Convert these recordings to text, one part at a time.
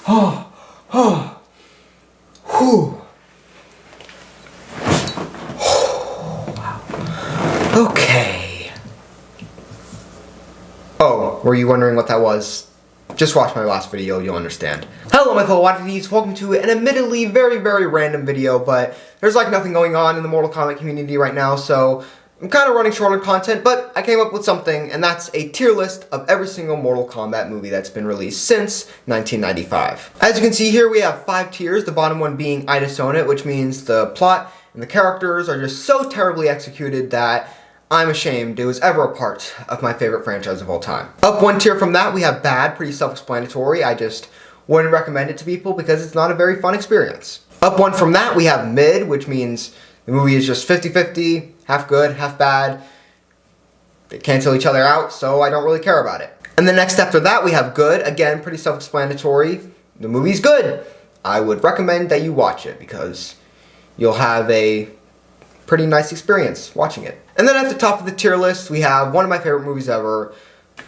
Oh, oh, whew. Wow. Okay. Oh, were you wondering what that was? Just watch my last video, you'll understand. Hello my fellow oddities, welcome to an admittedly very random video, but there's like nothing going on in the Mortal Kombat community right now, so I'm kind of running short on content, but I came up with something, and that's a tier list of every single Mortal Kombat movie that's been released since 1995. As you can see here, we have 5 tiers, the bottom one being I Disown It, which means the plot and the characters are just so terribly executed that I'm ashamed it was ever a part of my favorite franchise of all time. Up one tier from that, we have Bad, pretty self-explanatory. I just wouldn't recommend it to people because it's not a very fun experience. Up one from that, we have Mid, which means the movie is just 50-50, half good, half bad. They cancel each other out, so I don't really care about it. And the next after that, we have Good, again, pretty self-explanatory. The movie's good. I would recommend that you watch it because you'll have a pretty nice experience watching it. And then at the top of the tier list, we have one of my favorite movies ever.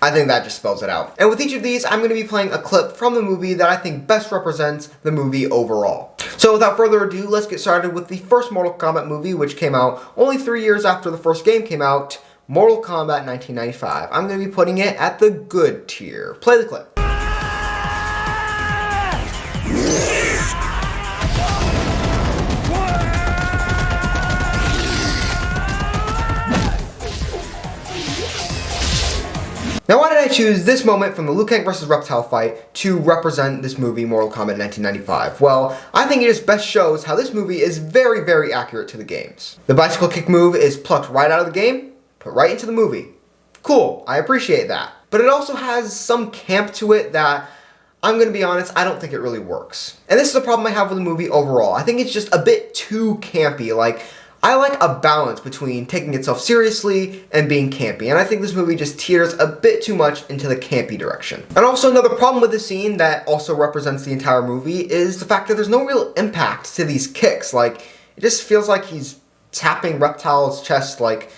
I think that just spells it out. And with each of these, I'm going to be playing a clip from the movie that I think best represents the movie overall. So without further ado, let's get started with the first Mortal Kombat movie, which came out only 3 years after the first game came out, Mortal Kombat 1995. I'm going to be putting it at the good tier. Play the clip. Now why did I choose this moment from the Liu Kang vs. Reptile fight to represent this movie, Mortal Kombat 1995? Well, I think it just best shows how this movie is very accurate to the games. The bicycle kick move is plucked right out of the game, put right into the movie. Cool, I appreciate that. But it also has some camp to it that, I'm gonna be honest, I don't think it really works. And this is a problem I have with the movie overall. I think it's just a bit too campy. Like, I like a balance between taking itself seriously and being campy, and I think this movie just teeters a bit too much into the campy direction. And also another problem with the scene that also represents the entire movie is the fact that there's no real impact to these kicks. Like, it just feels like he's tapping Reptile's chest like,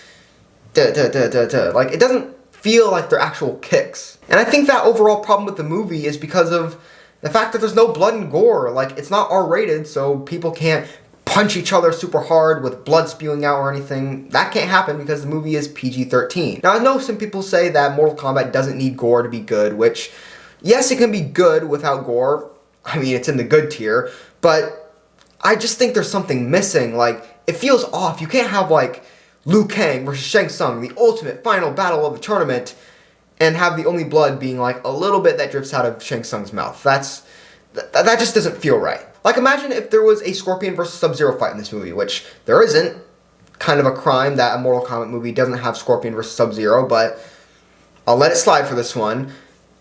da-da-da-da-da. Like, it doesn't feel like they're actual kicks. And I think that overall problem with the movie is because of the fact that there's no blood and gore. Like, it's not R-rated, so people can't punch each other super hard with blood spewing out or anything. That can't happen because the movie is PG-13. Now I know some people say that Mortal Kombat doesn't need gore to be good, which, yes, it can be good without gore. I mean, it's in the good tier, but I just think there's something missing. Like, it feels off. You can't have, like, Liu Kang versus Shang Tsung, the ultimate final battle of the tournament, and have the only blood being, like, a little bit that drips out of Shang Tsung's mouth. That just doesn't feel right. Like, imagine if there was a Scorpion versus Sub-Zero fight in this movie, which there isn't. Kind of a crime that a Mortal Kombat movie doesn't have Scorpion versus Sub-Zero, but I'll let it slide for this one.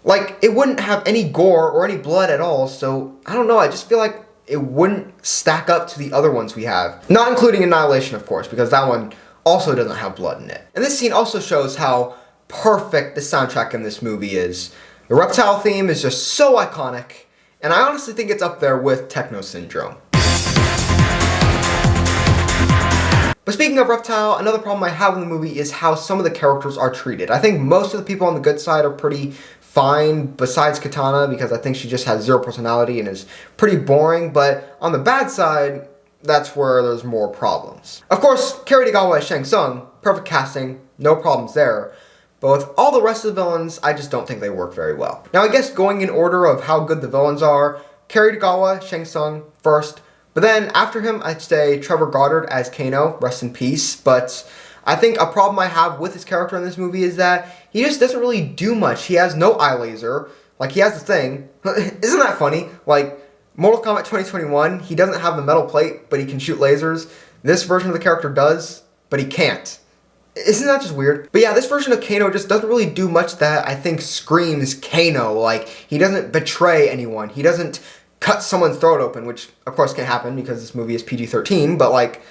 Like, it wouldn't have any gore or any blood at all, so I don't know, I just feel like it wouldn't stack up to the other ones we have. Not including Annihilation, of course, because that one also doesn't have blood in it. And this scene also shows how perfect the soundtrack in this movie is. The Reptile theme is just so iconic, and I honestly think it's up there with Techno Syndrome. But speaking of Reptile, another problem I have in the movie is how some of the characters are treated. I think most of the people on the good side are pretty fine, besides Katana, because I think she just has 0 personality and is pretty boring, but on the bad side, that's where there's more problems. Of course, Kerry Tagawa as Shang Tsung, perfect casting, no problems there. But with all the rest of the villains, I just don't think they work very well. Now I guess going in order of how good the villains are, Kerry Tagawa, Shang Tsung first, but then after him I'd say Trevor Goddard as Kano, rest in peace. But I think a problem I have with his character in this movie is that he just doesn't really do much. He has no eye laser, like he has the thing. Isn't that funny? Like, Mortal Kombat 2021, he doesn't have the metal plate, but he can shoot lasers. This version of the character does, but he can't. Isn't that just weird? But yeah, this version of Kano just doesn't really do much that I think screams Kano. Like, he doesn't betray anyone. He doesn't cut someone's throat open, which of course can't happen because this movie is PG-13, but like,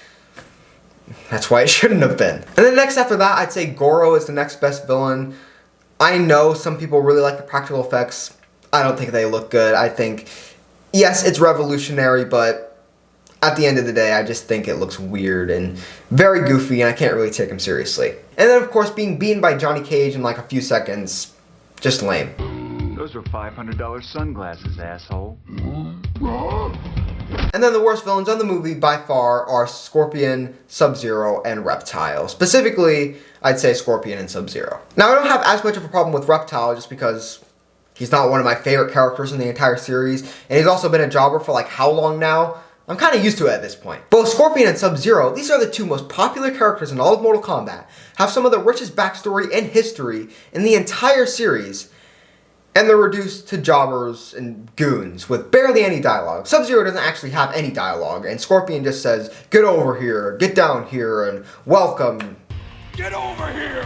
that's why it shouldn't have been. And then next after that, I'd say Goro is the next best villain. I know some people really like the practical effects. I don't think they look good. I think, yes, it's revolutionary, but at the end of the day, I just think it looks weird and very goofy, and I can't really take him seriously. And then, of course, being beaten by Johnny Cage in like a few seconds, just lame. Those were $500 sunglasses, asshole. And then the worst villains on the movie by far are Scorpion, Sub-Zero, and Reptile. Specifically, I'd say Scorpion and Sub-Zero. Now, I don't have as much of a problem with Reptile just because he's not one of my favorite characters in the entire series, and he's also been a jobber for like how long now? I'm kind of used to it at this point. Both Scorpion and Sub-Zero, these are the two most popular characters in all of Mortal Kombat, have some of the richest backstory and history in the entire series, and they're reduced to jobbers and goons with barely any dialogue. Sub-Zero doesn't actually have any dialogue, and Scorpion just says, "Get over here, get down here, and welcome." Get over here!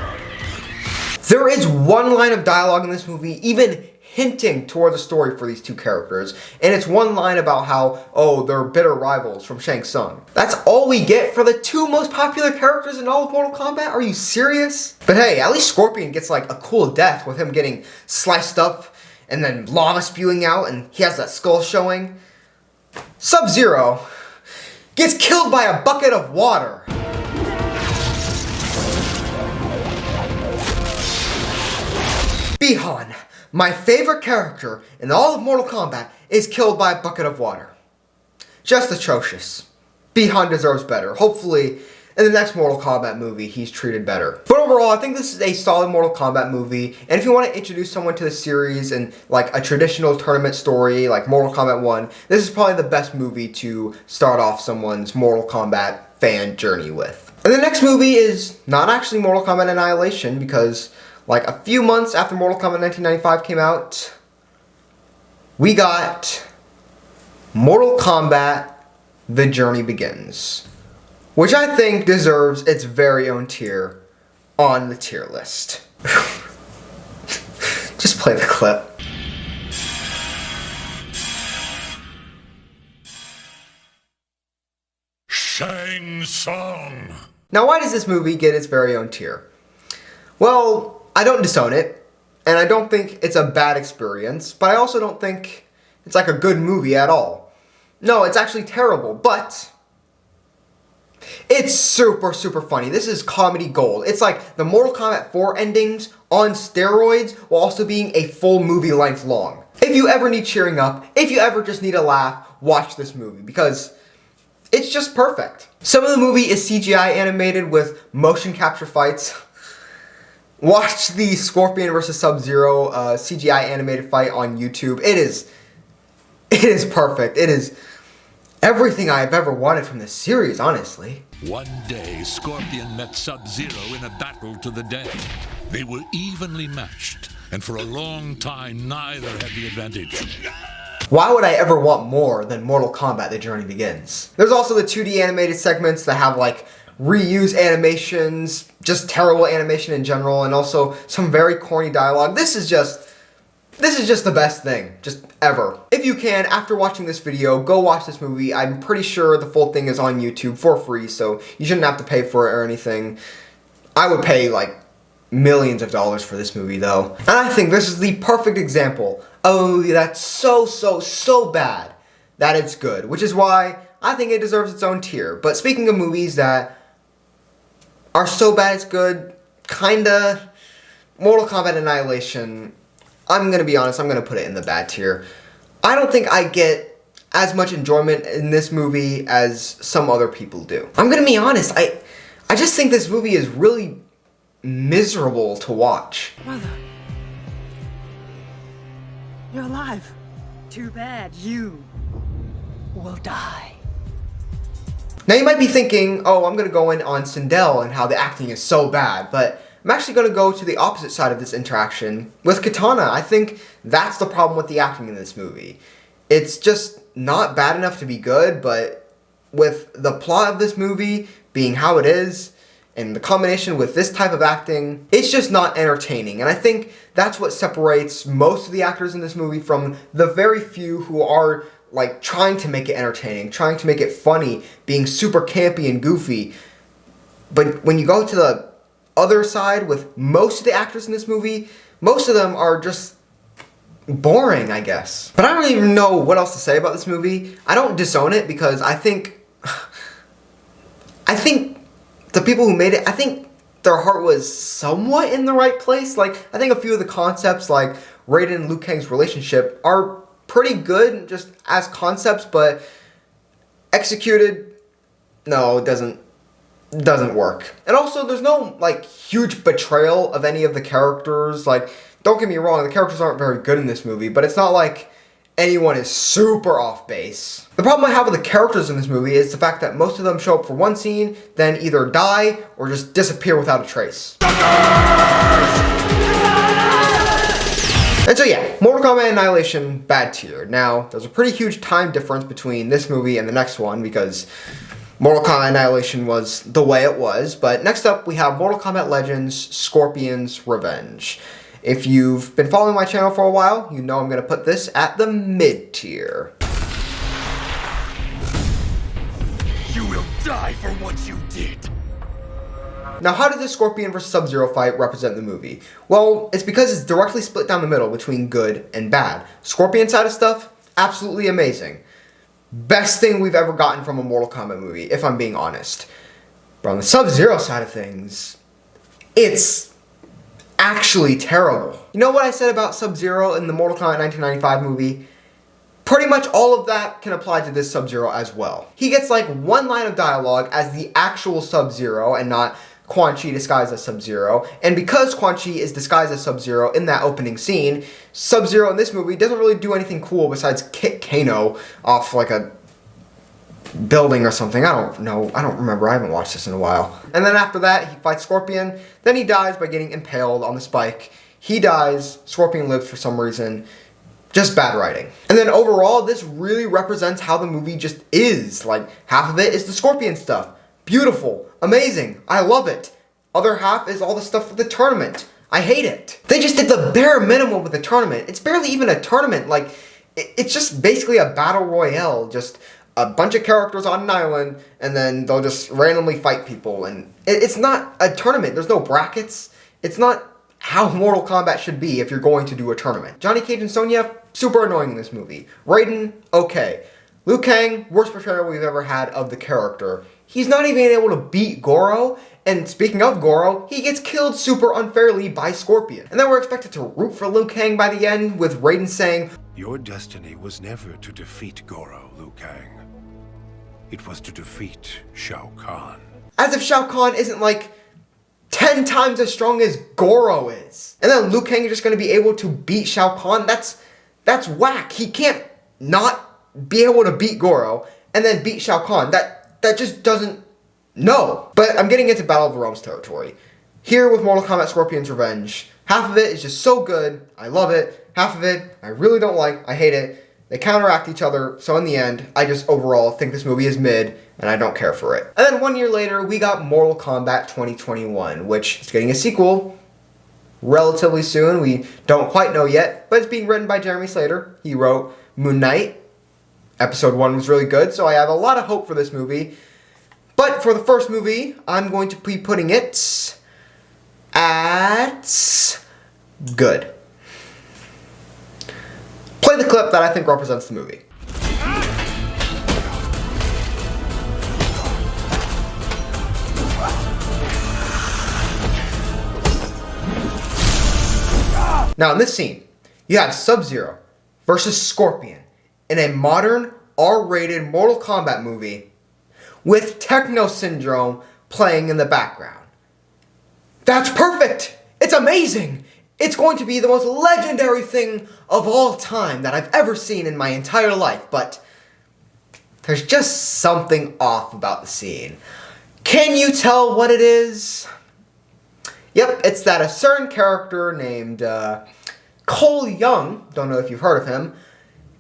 There is one line of dialogue in this movie even hinting toward the story for these two characters, and it's one line about how, oh, they're bitter rivals from Shang Tsung. That's all we get for the two most popular characters in all of Mortal Kombat? Are you serious? But hey, at least Scorpion gets like a cool death with him getting sliced up and then lava spewing out and he has that skull showing. Sub-Zero gets killed by a bucket of water. Bi-Han, my favorite character in all of Mortal Kombat, is killed by a bucket of water. Just atrocious. Bi-Han deserves better. Hopefully, in the next Mortal Kombat movie, he's treated better. But overall, I think this is a solid Mortal Kombat movie, and if you want to introduce someone to the series and like a traditional tournament story like Mortal Kombat 1, this is probably the best movie to start off someone's Mortal Kombat fan journey with. And the next movie is not actually Mortal Kombat Annihilation, because like a few months after Mortal Kombat 1995 came out, we got Mortal Kombat The Journey Begins, which I think deserves its very own tier on the tier list. Just play the clip. Shang Tsung. Now, why does this movie get its very own tier? Well, I don't disown it, and I don't think it's a bad experience, but I also don't think it's like a good movie at all. No, it's actually terrible, but it's super, super funny. This is comedy gold. It's like the Mortal Kombat 4 endings on steroids while also being a full movie length long. If you ever need cheering up, if you ever just need a laugh, watch this movie because it's just perfect. Some of the movie is CGI animated with motion capture fights. Watch the Scorpion vs. Sub-Zero CGI animated fight on YouTube. It is perfect. It is everything I've ever wanted from this series, honestly. One day, Scorpion met Sub-Zero in a battle to the death. They were evenly matched, and for a long time, neither had the advantage. Why would I ever want more than Mortal Kombat The Journey Begins? There's also the 2D animated segments that have like reuse animations, just terrible animation in general, and also some very corny dialogue. This is just the best thing, just ever. If you can, after watching this video, go watch this movie. I'm pretty sure the full thing is on YouTube for free, so you shouldn't have to pay for it or anything. I would pay like millions of dollars for this movie though. And I think this is the perfect example of a movie that's so bad that it's good, which is why I think it deserves its own tier. But speaking of movies that are so bad it's good, kinda, Mortal Kombat Annihilation, I'm gonna be honest, I'm gonna put it in the bad tier. I don't think I get as much enjoyment in this movie as some other people do. I'm gonna be honest, I just think this movie is really miserable to watch. Mother, you're alive. Too bad you will die. Now you might be thinking, oh, I'm gonna go in on Sindel and how the acting is so bad, but I'm actually gonna go to the opposite side of this interaction with Katana. I think that's the problem with the acting in this movie. It's just not bad enough to be good, but with the plot of this movie being how it is, and the combination with this type of acting, it's just not entertaining. And I think that's what separates most of the actors in this movie from the very few who are like trying to make it entertaining, trying to make it funny, being super campy and goofy. But when you go to the other side with most of the actors in this movie, most of them are just boring, I guess. But I don't even know what else to say about this movie. I don't disown it because I think the people who made it, I think their heart was somewhat in the right place. Like, I think a few of the concepts, like Raiden and Liu Kang's relationship are pretty good just as concepts, but executed, no, it doesn't work. And also, there's no, like, huge betrayal of any of the characters. Like, don't get me wrong, the characters aren't very good in this movie, but it's not like anyone is super off base. The problem I have with the characters in this movie is the fact that most of them show up for one scene, then either die or just disappear without a trace. And so yeah, Mortal Kombat Annihilation, bad tier. Now, there's a pretty huge time difference between this movie and the next one because Mortal Kombat Annihilation was the way it was, but next up we have Mortal Kombat Legends Scorpion's Revenge. If you've been following my channel for a while, you know I'm going to put this at the mid tier. You will die for what you did. Now, how did the Scorpion vs. Sub-Zero fight represent the movie? Well, it's because it's directly split down the middle between good and bad. Scorpion side of stuff, absolutely amazing. Best thing we've ever gotten from a Mortal Kombat movie, if I'm being honest. But on the Sub-Zero side of things, it's actually terrible. You know what I said about Sub-Zero in the Mortal Kombat 1995 movie? Pretty much all of that can apply to this Sub-Zero as well. He gets like one line of dialogue as the actual Sub-Zero and not Quan Chi disguised as Sub-Zero, and because Quan Chi is disguised as Sub-Zero in that opening scene, Sub-Zero in this movie doesn't really do anything cool besides kick Kano off like a building or something. I don't know. I don't remember. I haven't watched this in a while. And then after that, he fights Scorpion. Then he dies by getting impaled on the spike. He dies. Scorpion lives for some reason. Just bad writing. And then overall, this really represents how the movie just is. Like, half of it is the Scorpion stuff. Beautiful. Amazing. I love it. Other half is all the stuff with the tournament. I hate it. They just did the bare minimum with the tournament. It's barely even a tournament. Like, it's just basically a battle royale. Just a bunch of characters on an island, and then they'll just randomly fight people. And it's not a tournament. There's no brackets. It's not how Mortal Kombat should be if you're going to do a tournament. Johnny Cage and Sonya, super annoying in this movie. Raiden, okay. Liu Kang, worst portrayal we've ever had of the character. He's not even able to beat Goro, and speaking of Goro, he gets killed super unfairly by Scorpion. And then we're expected to root for Liu Kang by the end, with Raiden saying, Your destiny was never to defeat Goro, Liu Kang. It was to defeat Shao Kahn. As if Shao Kahn isn't like 10 times as strong as Goro is. And then Liu Kang is just going to be able to beat Shao Kahn. That's whack. He can't not be able to beat Goro and then beat Shao Kahn. That just doesn't, no. But I'm getting into Battle of the Realms territory. Here with Mortal Kombat Scorpion's Revenge, half of it is just so good, I love it. Half of it, I really don't like, I hate it. They counteract each other, so in the end, I just overall think this movie is mid, and I don't care for it. And then 1 year later, we got Mortal Kombat 2021, which is getting a sequel relatively soon. We don't quite know yet, but it's being written by Jeremy Slater. He wrote Moon Knight. Episode 1 was really good, so I have a lot of hope for this movie. But for the first movie, I'm going to be putting it at good. Play the clip that I think represents the movie. Now in this scene, you have Sub-Zero versus Scorpion in a modern R-rated Mortal Kombat movie with Techno Syndrome playing in the background. That's perfect! It's amazing! It's going to be the most legendary thing of all time that I've ever seen in my entire life, but there's just something off about the scene. Can you tell what it is? Yep, it's that a certain character named Cole Young, don't know if you've heard of him,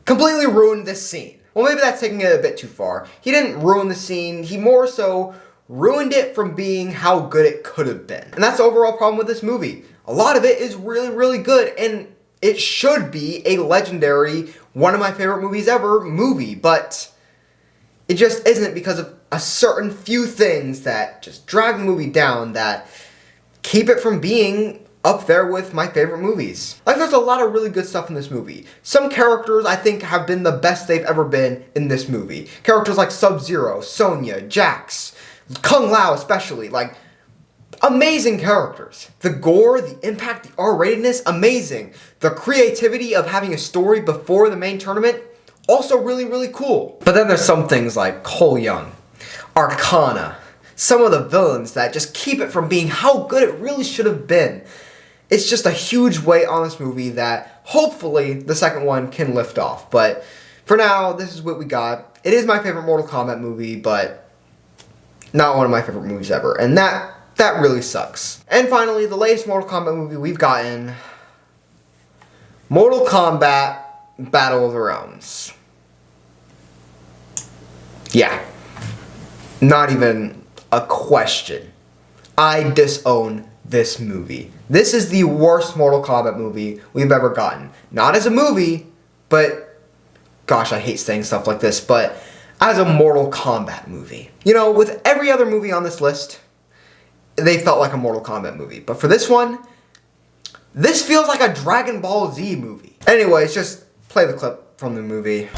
completely ruined this scene. Well, maybe that's taking it a bit too far. He didn't ruin the scene, he more so ruined it from being how good it could have been. And that's the overall problem with this movie. A lot of it is really, really good, and it should be a legendary, one of my favorite movies ever movie, but it just isn't because of a certain few things that just drag the movie down that keep it from being up there with my favorite movies. Like, there's a lot of really good stuff in this movie. Some characters I think have been the best they've ever been in this movie. Characters like Sub-Zero, Sonya, Jax, Kung Lao especially. Like, amazing characters. The gore, the impact, the R-ratedness, amazing. The creativity of having a story before the main tournament, also really, really cool. But then there's some things like Cole Young, Arcana, some of the villains that just keep it from being how good it really should have been. It's just a huge weight on this movie that hopefully the second one can lift off. But for now, this is what we got. It is my favorite Mortal Kombat movie, but not one of my favorite movies ever. And that really sucks. And finally, the latest Mortal Kombat movie we've gotten, Mortal Kombat Battle of the Realms. Yeah. Not even a question. I disown this movie. This is the worst Mortal Kombat movie we've ever gotten. Not as a movie, but gosh, I hate saying stuff like this, but as a Mortal Kombat movie. You know, with every other movie on this list, they felt like a Mortal Kombat movie. But for this one, this feels like a Dragon Ball Z movie. Anyways, just play the clip from the movie.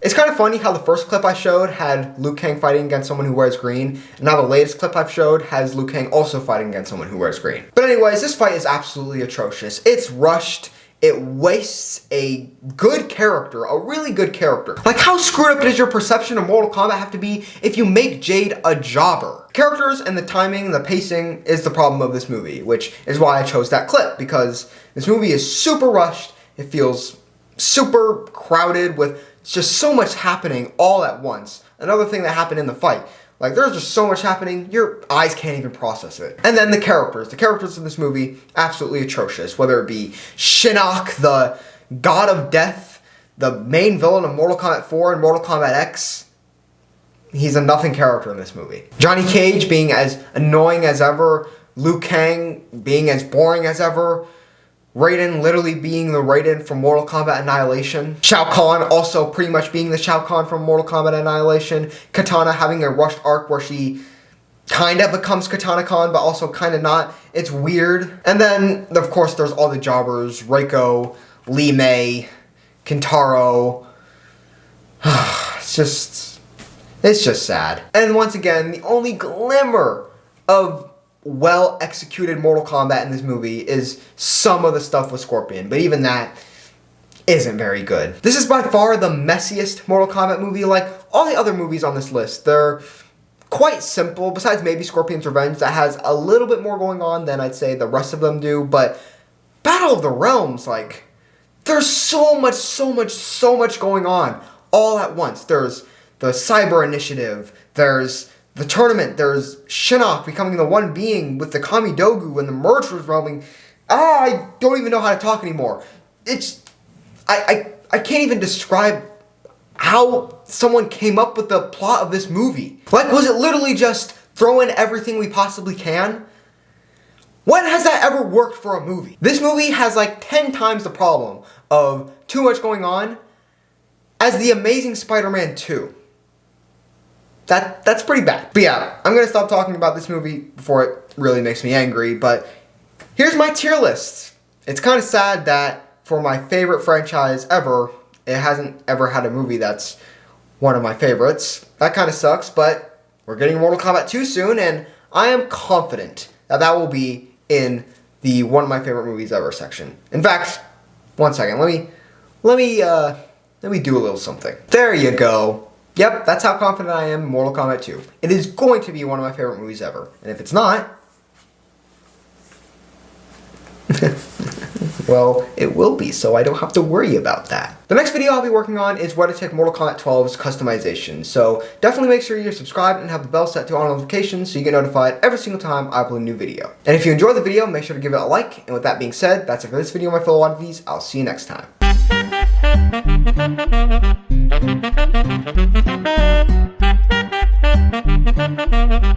It's kind of funny how the first clip I showed had Liu Kang fighting against someone who wears green, and now the latest clip I've showed has Liu Kang also fighting against someone who wears green. But anyways, this fight is absolutely atrocious. It's rushed. It wastes a good character, a really good character. Like, how screwed up does your perception of Mortal Kombat have to be if you make Jade a jobber? Characters and the timing and the pacing is the problem of this movie, which is why I chose that clip, because this movie is super rushed. It feels super crowded with just so much happening all at once. Another thing that happened in the fight. Like, there's just so much happening, your eyes can't even process it. And then the characters in this movie, absolutely atrocious. Whether it be Shinnok, the god of death, the main villain of Mortal Kombat 4 and Mortal Kombat X, he's a nothing character in this movie. Johnny Cage being as annoying as ever, Liu Kang being as boring as ever, Raiden literally being the Raiden from Mortal Kombat Annihilation. Shao Kahn also pretty much being the Shao Kahn from Mortal Kombat Annihilation. Katana having a rushed arc where she kind of becomes Katana Khan, but also kind of not. It's weird. And then, of course, there's all the jobbers. Reiko, Li Mei, Kintaro. It's just sad. And once again, the only glimmer of well-executed Mortal Kombat in this movie is some of the stuff with Scorpion, but even that isn't very good. This is by far the messiest Mortal Kombat movie. Like all the other movies on this list, they're quite simple, besides maybe Scorpion's Revenge that has a little bit more going on than I'd say the rest of them do, but Battle of the Realms, like, there's so much going on all at once. There's the Cyber Initiative, there's the tournament, there's Shinnok becoming the one being with the Kami Dogu and the merge was roaming. I don't even know how to talk anymore. I can't even describe how someone came up with the plot of this movie. Like, was it literally just throw in everything we possibly can? When has that ever worked for a movie? This movie has like 10 times the problem of too much going on as The Amazing Spider-Man 2. That's pretty bad. But yeah, I'm gonna stop talking about this movie before it really makes me angry, but here's my tier list. It's kind of sad that for my favorite franchise ever, it hasn't ever had a movie that's one of my favorites. That kind of sucks, but we're getting Mortal Kombat 2 soon, and I am confident that that will be in the one of my favorite movies ever section. In fact, one second, let me do a little something. There you go. Yep, that's how confident I am in Mortal Kombat 2. It is going to be one of my favorite movies ever. And if it's not, well, it will be, so I don't have to worry about that. The next video I'll be working on is where to take Mortal Kombat 12's customization. So definitely make sure you're subscribed and have the bell set to all notifications so you get notified every single time I upload a new video. And if you enjoyed the video, make sure to give it a like. And with that being said, that's it for this video, my fellow oddities. I'll see you next time. Thank you.